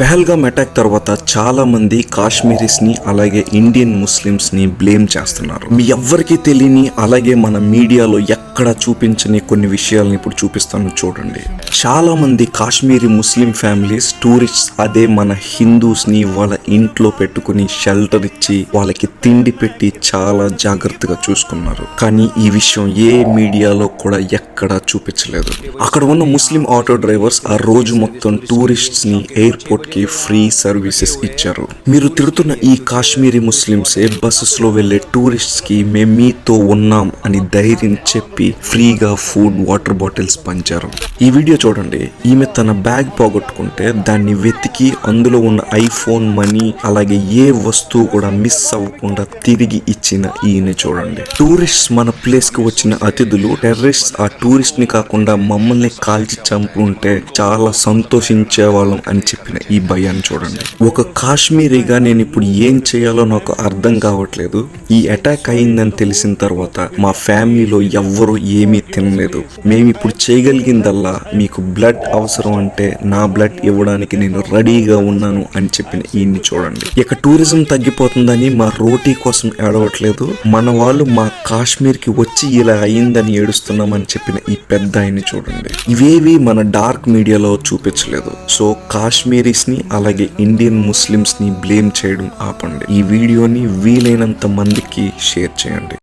Pahalgam attack తర్వాత చాలా మంది కాశ్మీరీస్ ని అలాగే ఇండియన్ ముస్లిమ్స్ ని బ్లేమ్ చేస్తున్నారు. మీ ఎవ్వరికి తెలియని అలాగే మన మీడియాలో ఎక్కడ చూపించని కొన్ని విషయాలను ఇప్పుడు చూపిస్తాను చూడండి. చాలా మంది కాశ్మీరీ ముస్లిం ఫ్యామిలీస్ టూరిస్ట్స్ అదే మన హిందూస్ ని వాళ్ళ ఇంట్లో పెట్టుకుని షెల్టర్ ఇచ్చి వాళ్ళకి తిండి పెట్టి చాలా జాగ్రత్తగా చూసుకున్నారు. కానీ ఈ విషయం ఏ మీడియాలో కూడా ఎక్కడా చూపించలేదు. అక్కడ ఉన్న ముస్లిం ఆటో డ్రైవర్స్ ఆ రోజు మొత్తం టూరిస్ట్స్ ని ఎయిర్పోర్ట్ కి ఫ్రీ సర్వీసెస్ ఇచ్చారు. మీరు తిడుతున్న ఈ కాశ్మీరీ ముస్లింసే బస్సెస్ లో వెళ్లే టూరిస్ట్స్ కి మేము మీతో ఉన్నాం అని ధైర్యం చెప్పి ఫ్రీగా ఫుడ్ వాటర్ బాటిల్స్ పంచారు. ఈ వీడియో చూడండి. ఈమె తన బ్యాగ్ పోగొట్టుకుంటే దాన్ని వెతికి అందులో ఉన్న ఐఫోన్, మనీ అలాగే ఏ వస్తువు కూడా మిస్ అవ్వకుండా తిరిగి ఇచ్చిన ఈయన చూడండి. టూరిస్ట్స్ మన ప్లేస్ కి వచ్చిన అతిథులు టెర్రరిస్ట్ ఆ టూరిస్ట్ ని కాకుండా మమ్మల్ని కాల్చి చంపుంటే చాలా సంతోషించే వాళ్ళం అని చెప్పిన ఈ భయాన్ని చూడండి. ఒక కాశ్మీరీగా నేను ఇప్పుడు ఏం చేయాలో నాకు అర్థం కావట్లేదు. ఈ అటాక్ అయిందని తెలిసిన తర్వాత మా ఫ్యామిలీలో ఎవ్వరూ ఏమీ తినలేదు. మేము ఇప్పుడు చేయగలిగిందల్లా మీకు బ్లడ్ అవసరం అంటే నా బ్లడ్ ఇవ్వడానికి నేను రెడీగా ఉన్నాను అని చెప్పిన ఈయన్ని చూడండి. ఇక టూరిజం తగ్గిపోతుందని మా రోటీ కోసం ఏడవట్లేదు. మన వాళ్ళు మా కాశ్మీర్ కి వచ్చి ఇలా అయిందని ఏడుస్తున్నామని చెప్పిన ఈ పెద్ద ఆయన్ని చూడండి. ఇవేవి మన డార్క్ మీడియాలో చూపించలేదు. సో కాశ్మీరీస్ ని అలాగే ఇండియన్ ముస్లిమ్స్ ని బ్లేమ్ చేయడం ఆపండి. ఈ వీడియోని వీలైనంత మందికి షేర్ చేయండి.